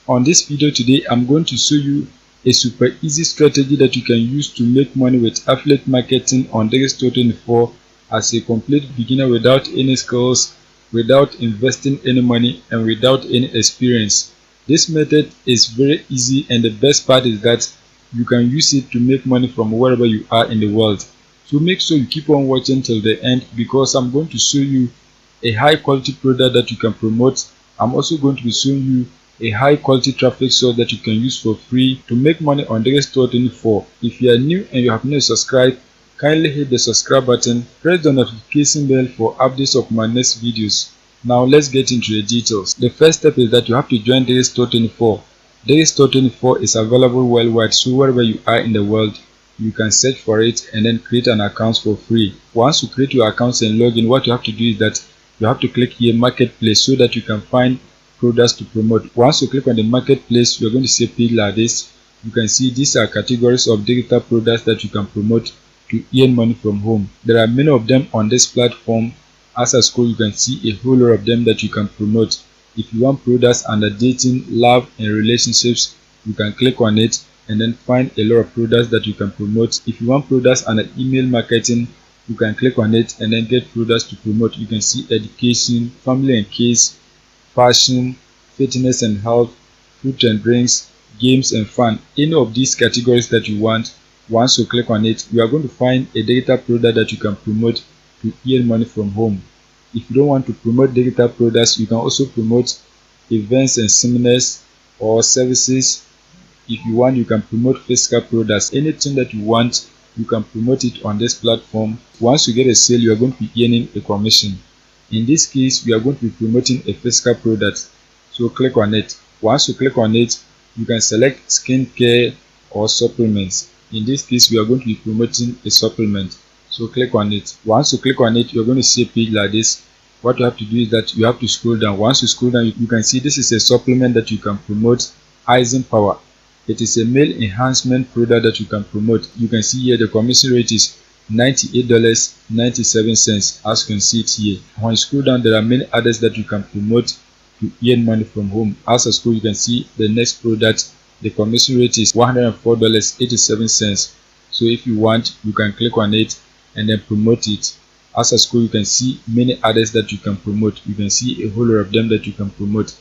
On this video today, I'm going to show you a super easy strategy that you can use to make money with affiliate marketing on Digistore24 as a complete beginner without any skills, without investing any money, and without any experience. This method is very easy, and the best part is that you can use it to make money from wherever you are in the world. So make sure you keep on watching till the end, because I'm going to show you a high quality product that you can promote. I'm also going to be showing you a high quality traffic source that you can use for free to make money on Digistore24. If you are new and you have not subscribed, kindly hit the subscribe button, press the notification bell for updates of my next videos. Now let's get into the details. The first step is that you have to join Digistore24. Digistore24 is available worldwide, so wherever you are in the world, you can search for it and then create an account for free. Once you create your account and log in, what you have to do is that you have to click here marketplace so that you can find products to promote. Once you click on the marketplace, you're going to see a page like this. You can see these are categories of digital products that you can promote to earn money from home. There are many of them on this platform. As a school, you can see a whole lot of them that you can promote. If you want products under dating, love, and relationships, you can click on it and then find a lot of products that you can promote. If you want products under email marketing, you can click on it and then get products to promote. You can see education, family and kids, fashion, fitness and health, food and drinks, games and fun. Any of these categories that you want, once you click on it, you are going to find a digital product that you can promote to earn money from home. If you don't want to promote digital products, you can also promote events and seminars or services. If you want, you can promote physical products. Anything that you want, you can promote it on this platform. Once you get a sale, you are going to be earning a commission. In this case, we are going to be promoting a physical product, so click on it. Once you click on it, you can select skincare or supplements. In this case, we are going to be promoting a supplement, so click on it. Once you click on it, you're going to see a page like this. What you have to do is that you have to scroll down. Once you scroll down, you can see this is a supplement that you can promote, Rising Power. It is a male enhancement product that you can promote. You can see here the commission rate is $98.97, as you can see it here. When you scroll down, there are many others that you can promote to earn money from home. As a school, you can see the next product, the commission rate is $104.87. So if you want, you can click on it and then promote it. As a school, you can see many others that you can promote. You can see a whole lot of them that you can promote.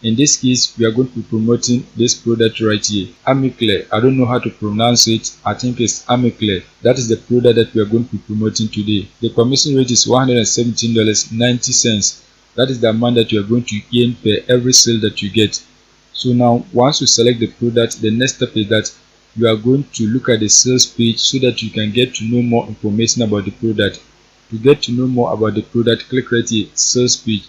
In this case, we are going to be promoting this product right here, Amiclair. I don't know how to pronounce it. I think it's Amiclair. That is the product that we are going to be promoting today. The commission rate is $117.90. That is the amount that you are going to earn per every sale that you get. So now, once you select the product, the next step is that you are going to look at the sales page so that you can get to know more information about the product. To get to know more about the product, click right here, sales page.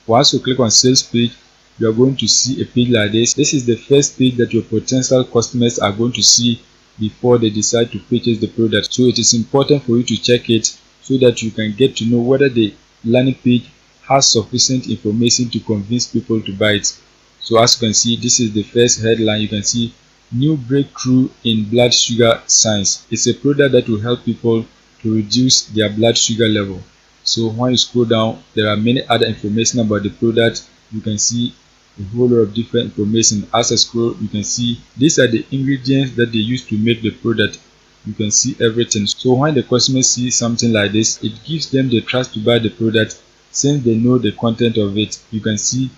Once you click on sales page, you are going to see a page like this. This is the first page that your potential customers are going to see before they decide to purchase the product. So it is important for you to check it so that you can get to know whether the landing page has sufficient information to convince people to buy it. So as you can see, this is the first headline. You can see new breakthrough in blood sugar science. It's a product that will help people to reduce their blood sugar level. So when you scroll down, there are many other information about the product. You can see a whole lot of different information. As I scroll, you can see these are the ingredients that they use to make the product. You can see everything. So when the customer sees something like this, it gives them the trust to buy the product since they know the content of it. You can see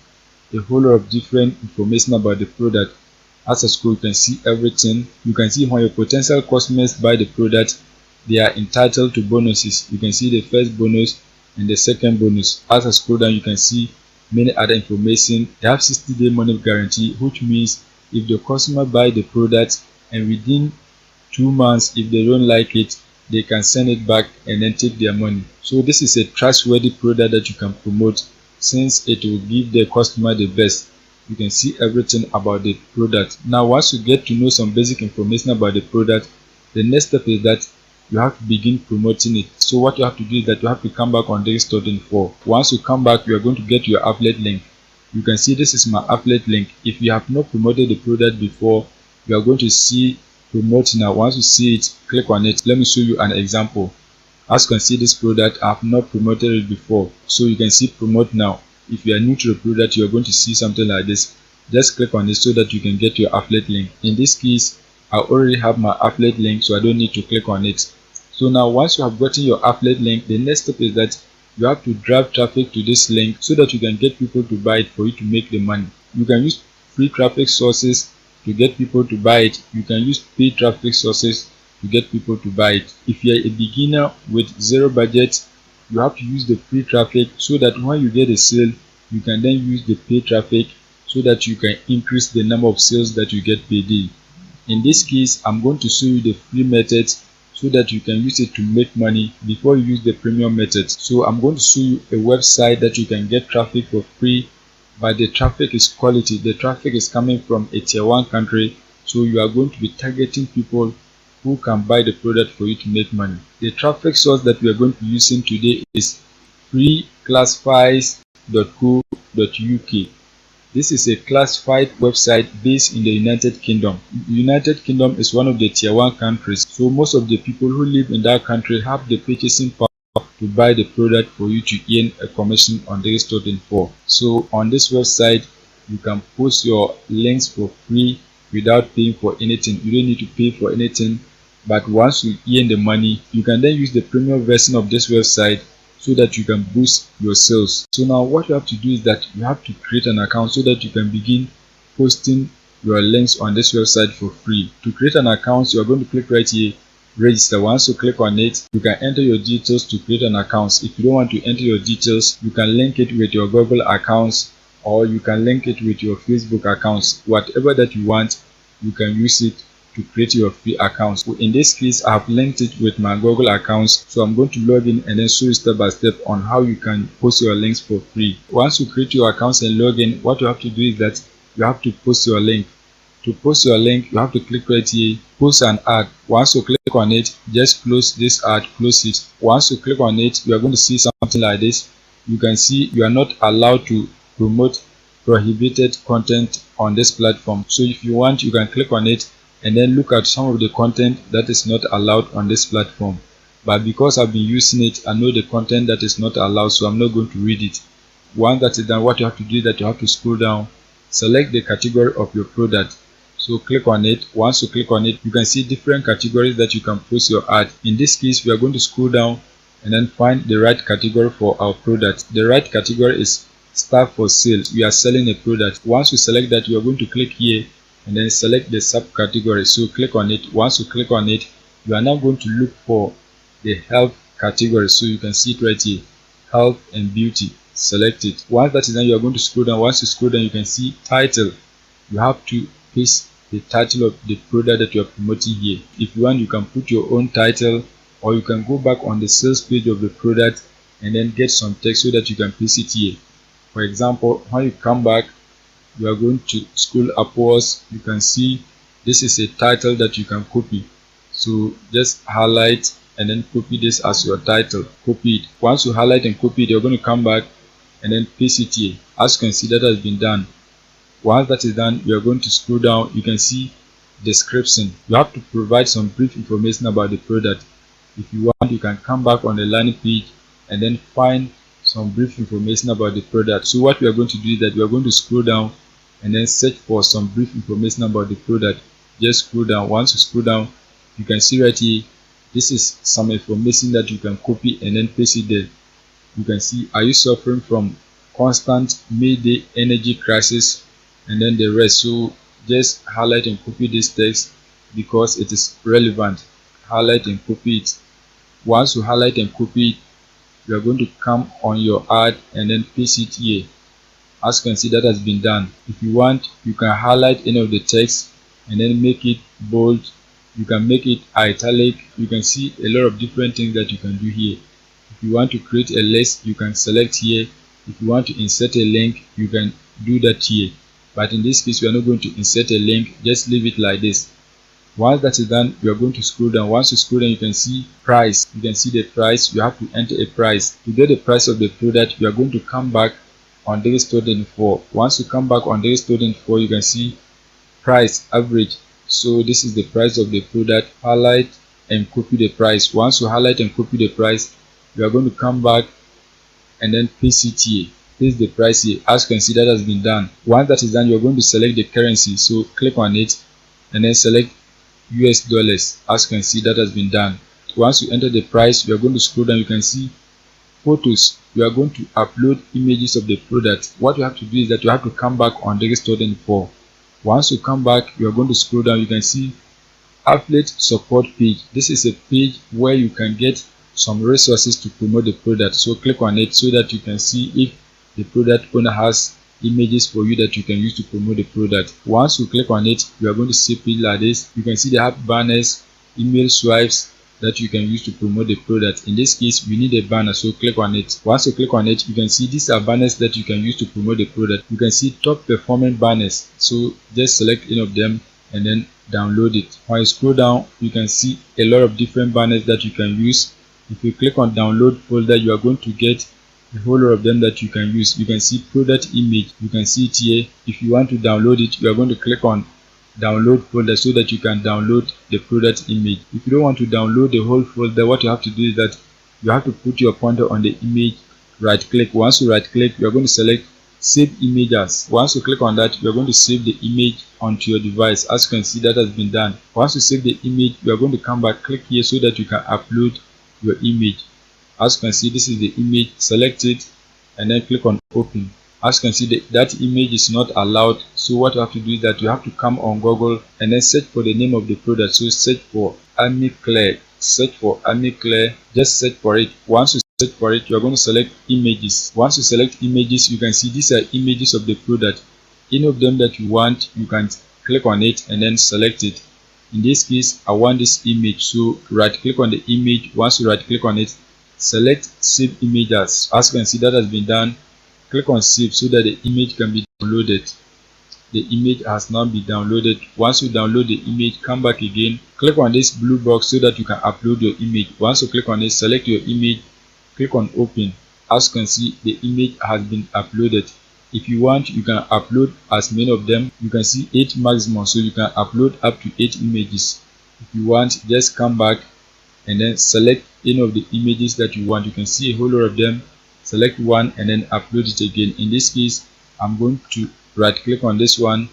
a whole lot of different information about the product. As I scroll, you can see everything. You can see when your potential customers buy the product, they are entitled to bonuses. You can see the first bonus and the second bonus. As I scroll down, you can see many other information. They have 60-day money guarantee, which means if the customer buy the product and within 2 months, if they don't like it, they can send it back and then take their money. So this is a trustworthy product that you can promote since it will give the customer the best. You can see everything about the product. Now once you get to know some basic information about the product, the next step is that you have to begin promoting it. So what you have to do is that you have to come back on Digistore24. Once you come back, you are going to get your affiliate link. You can see this is my affiliate link. If you have not promoted the product before, you are going to see promote now. Once you see it, click on it. Let me show you an example. As you can see, this product I have not promoted it before, so you can see promote now. If you are new to the product, you are going to see something like this. just click on it so that you can get your affiliate link. In this case, I already have my affiliate link, so I don't need to click on it. So now once you have gotten your affiliate link, the next step is that you have to drive traffic to this link so that you can get people to buy it for you to make the money. You can use free traffic sources to get people to buy it. You can use paid traffic sources to get people to buy it. If you are a beginner with zero budget, you have to use the free traffic so that when you get a sale, you can then use the paid traffic so that you can increase the number of sales that you get per day. In this case, I'm going to show you the free method so that you can use it to make money before you use the premium method. So I'm going to show you a website that you can get traffic for free, but the traffic is quality. The traffic is coming from a tier 1 country, so you are going to be targeting people who can buy the product for you to make money. The traffic source that we are going to be using today is freeclassifieds.co.uk. This is a classified website based in the United Kingdom. The United Kingdom is one of the tier 1 countries, so most of the people who live in that country have the purchasing power to buy the product for you to earn a commission on Digistore24. So on this website, you can post your links for free without paying for anything. You don't need to pay for anything, but once you earn the money, you can then use the premium version of this website so that you can boost your sales. So now what you have to do is that you have to create an account so that you can begin posting your links on this website for free. To create an account, you are going to click right here, register. Once you click on it, you can enter your details to create an account. If you don't want to enter your details, you can link it with your Google accounts, or you can link it with your Facebook accounts. Whatever that you want, you can use it to create your free account. So in this case, I have linked it with my Google accounts, so I'm going to log in and then show you step by step on how you can post your links for free. Once you create your accounts and log in, what you have to do is that you have to post your link. To post your link, you have to click right here, post an ad. Once you click on it, just close this ad, close it. Once you click on it, you are going to see something like this. You can see you are not allowed to promote prohibited content on this platform. So if you want, you can click on it and then look at some of the content that is not allowed on this platform. But because I've been using it, I know the content that is not allowed, so I'm not going to read it. Once that is done, what you have to do is that you have to scroll down, select the category of your product. So click on it. Once you click on it, you can see different categories that you can post your ad. In this case, we are going to scroll down and then find the right category for our product. The right category is start for sale. We are selling a product. Once you select that, you are going to click here and then select the subcategory. So click on it. Once you click on it, you are now going to look for the health category. So you can see it right here, health and beauty. Select it. Once that is done, you are going to scroll down. Once you scroll down, you can see title. You have to paste the title of the product that you are promoting here. If you want, you can put your own title, or you can go back on the sales page of the product and then get some text so that you can paste it here. For example, when you come back, you are going to scroll upwards. You can see this is a title that you can copy. So just highlight and then copy this as your title. Copy it. Once you highlight and copy it, you're going to come back and then paste it here. As you can see, that has been done. Once that is done, you are going to scroll down. You can see description. You have to provide some brief information about the product. If you want, you can come back on the landing page and then find some brief information about the product. So what we are going to do is that we are going to scroll down and then search for some brief information about the product. Just scroll down. Once you scroll down, you can see right here, this is some information that you can copy and then paste it there. You can see, are you suffering from constant midday energy crisis, and then the rest. So just highlight and copy this text because it is relevant. Highlight and copy it. Once you highlight and copy it, you are going to come on your ad and then paste it here. As you can see, that has been done. If you want, you can highlight any of the text and then make it bold. You can make it italic. You can see a lot of different things that you can do here. If you want to create a list, you can select here. If you want to insert a link, you can do that here. But in this case, we are not going to insert a link. Just leave it like this. Once that is done, you are going to scroll down. Once you scroll down, you can see price. You can see the price. You have to enter a price. To get the price of the product, you are going to come back on Digistore24. Once you come back on Digistore24, you can see price average. So this is the price of the product. Highlight and copy the price. Once you highlight and copy the price, you are going to come back and then paste it here. paste the price here. As you can see, that has been done. Once that is done, you're going to select the currency, so click on it and then select US dollars. As you can see, that has been done. Once you enter the price, you are going to scroll down. You can see photos. You are going to upload images of the product. What you have to do is that you have to come back on Digistore24. Once you come back, you are going to scroll down. You can see affiliate support page. This is a page where you can get some resources to promote the product, so click on it so that you can see if the product owner has images for you that you can use to promote the product. Once you click on it, you are going to see a page like this. You can see they have banners, email swipes that you can use to promote the product. In this case, we need a banner, so click on it. Once you click on it, you can see these are banners that you can use to promote the product. You can see top performing banners, so just select any of them and then download it. When you scroll down, you can see a lot of different banners that you can use. If you click on download folder, you are going to get a whole lot of them that you can use. You can see product image, you can see it here. If you want to download it, you are going to click on download folder so that you can download the product image. If you don't want to download the whole folder, what you have to do is that you have to put your pointer on the image, right click. Once you right click, you are going to select save images. Once you click on that, you are going to save the image onto your device. As you can see, that has been done. Once you save the image, you are going to come back, click here so that you can upload your image. As you can see, this is the image. Select it and then click on open. As you can see, that image is not allowed, so what you have to do is that you have to come on Google and then search for the name of the product. So search for Army Clear. Search for Army Clear. Just search for it. Once you search for it, you are going to select images. Once you select images, you can see these are images of the product. Any of them that you want, you can click on it and then select it. In this case, I want this image, so right click on the image. Once you right click on it, select save images. As you can see, that has been done. Click on save so that the image can be downloaded. The image has now been downloaded. Once you download the image, come back again, click on this blue box so that you can upload your image. Once you click on it, select your image, click on open. As you can see, the image has been uploaded. If you want, you can upload as many of them. You can see 8 maximum, so you can upload up to 8 images. If you want, just come back and then select any of the images that you want. You can see a whole lot of them. Select one and then upload it again. In this case, I'm going to right click on this one,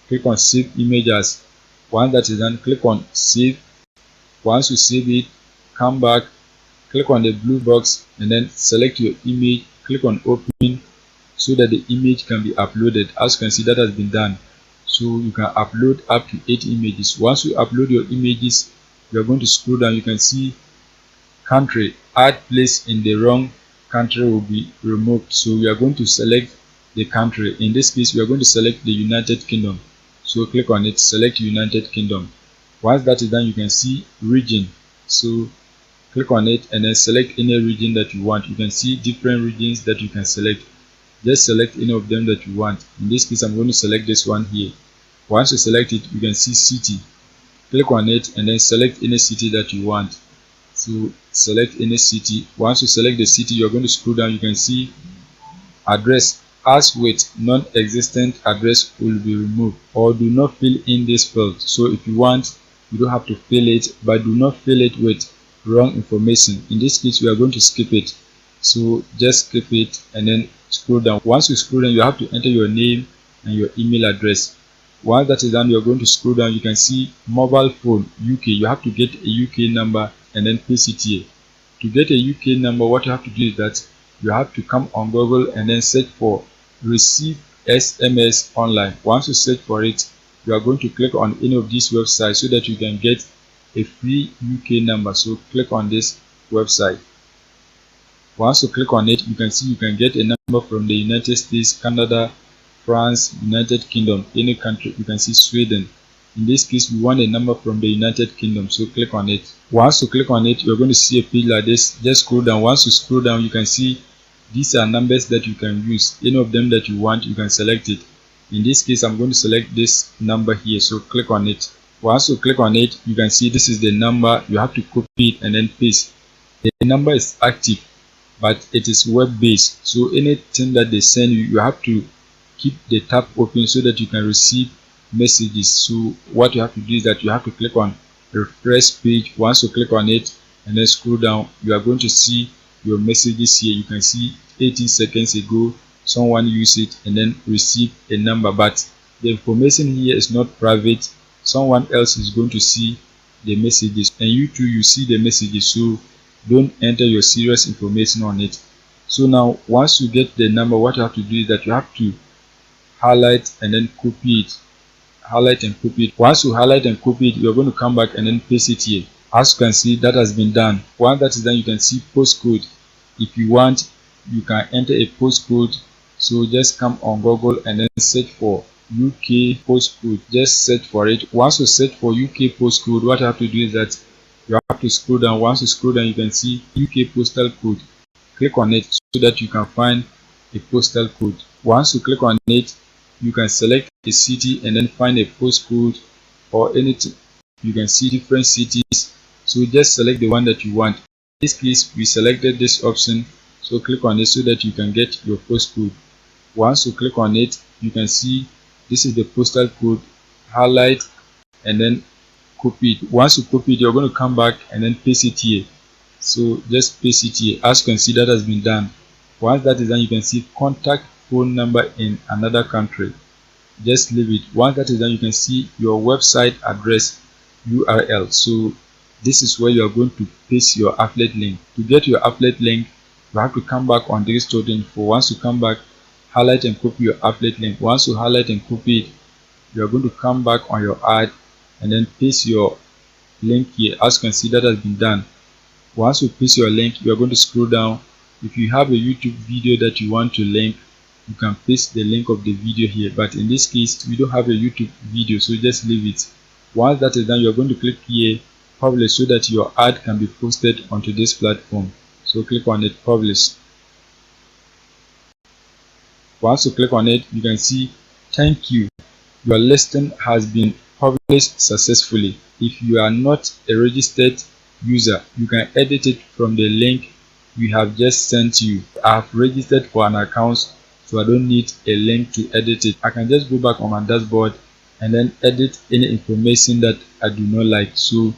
click on save images. Once that is done, click on save. Once you save it, come back, click on the blue box and then select your image, click on open so that the image can be uploaded. As you can see, that has been done. So you can upload up to 8 images. Once you upload your images, you are going to scroll down. You can see country, add place in the wrong country will be removed. So we are going to select the country. In this case, we are going to select the United Kingdom. So click on it, select United Kingdom. Once that is done, you can see region. So click on it and then select any region that you want. You can see different regions that you can select. Just select any of them that you want. In this case, I'm going to select this one here. Once you select it, you can see city. Click on it and then select any city that you want. So select any city. Once you select the city, you're going to scroll down. You can see address. As with non-existent address will be removed, or do not fill in this field. So if you want, you don't have to fill it, but do not fill it with wrong information. In this case, we are going to skip it. So just skip it and then scroll down. Once you scroll down, you have to enter your name and your email address. Once that is done, you're going to scroll down. You can see mobile phone UK. You have to get a UK number and then paste it here. To get a UK number, what you have to do is that you have to come on Google and then search for receive SMS online. Once you search for it, you are going to click on any of these websites so that you can get a free UK number. So click on this website. Once you click on it, you can see you can get a number from the United States, Canada, France, United Kingdom, any country. You can see Sweden. In this case, we want a number from the United Kingdom, so click on it. Once you click on it, you're going to see a page like this. Just scroll down. Once you scroll down, you can see these are numbers that you can use. Any of them that you want, you can select it. In this case, I'm going to select this number here, so click on it. Once you click on it, you can see this is the number. You have to copy it and then paste. The number is active, but it is web-based, so anything that they send you, you have to keep the tab open so that you can receive messages. So what you have to do is that you have to click on refresh page. Once you click on it and then scroll down, you are going to see your messages here. You can see 18 seconds ago, someone use it and then receive a number, but the information here is not private. Someone else is going to see the messages and you too, you see the messages, so don't enter your serious information on it. So now once you get the number, what you have to do is that you have to highlight and then copy it. Highlight and copy it. Once you highlight and copy it, you're going to come back and then paste it here. As you can see, that has been done. Once that is done, you can see postcode. If you want, you can enter a postcode. So just come on Google and then search for UK postcode. Just search for it. Once you search for UK postcode, what you have to do is that you have to scroll down. Once you scroll down, you can see UK postal code. Click on it so that you can find a postal code. Once you click on it, you can select a city and then find a postcode or anything. You can see different cities, so just select the one that you want. In this case, we selected this option, so click on it so that you can get your postcode. Once you click on it, you can see this is the postal code. Highlight and then copy it. Once you copy it, you're going to come back and then paste it here. So just paste it here. As you can see, that has been done. Once that is done, you can see contact phone number in another country. Just leave it. Once that is done, you can see your website address URL. So this is where you are going to paste your affiliate link. To get your affiliate link, you have to come back on Digistore24. Once you come back, highlight and copy your affiliate link. Once you highlight and copy it, you are going to come back on your ad and then paste your link here. As you can see, that has been done. Once you paste your link, you are going to scroll down. If you have a YouTube video that you want to link, you can paste the link of the video here, but in this case we don't have a YouTube video, so just leave it. Once that is done, you are going to click here, publish, so that your ad can be posted onto this platform. So click on it, publish. Once you click on it, you can see thank you, your listing has been published successfully. If you are not a registered user, you can edit it from the link we have just sent you. I have registered for an account, so I don't need a link to edit it. I can just go back on my dashboard and then edit any information that I do not like. So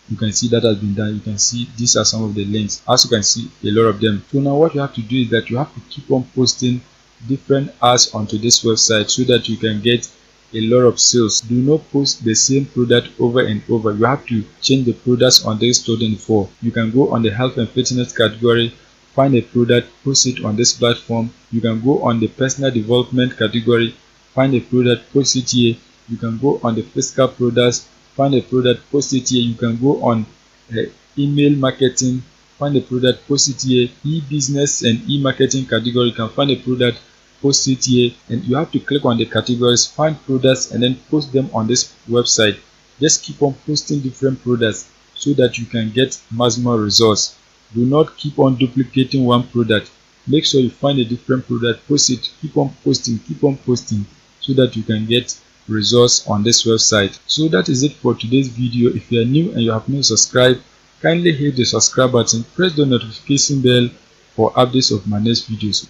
you can see that has been done. You can see these are some of the links. As you can see, a lot of them. So now what you have to do is that you have to keep on posting different ads onto this website so that you can get a lot of sales. Do not post the same product over and over. You have to change the products on Digistore24. You can go on the health and fitness category, find a product, post it on this platform. You can go on the personal development category, find a product, post it here. You can go on the physical products, find a product, post it here. You can go on email marketing, find a product, post it here. E-business and e-marketing category, you can find a product, post it here, and you have to click on the categories, find products and then post them on this website. Just keep on posting different products so that you can get maximum results. Do not keep on duplicating one product. Make sure you find a different product, post it, keep on posting so that you can get results on this website. So that is it for today's video. If you are new and you have not subscribed, kindly hit the subscribe button, press the notification bell for updates of my next videos.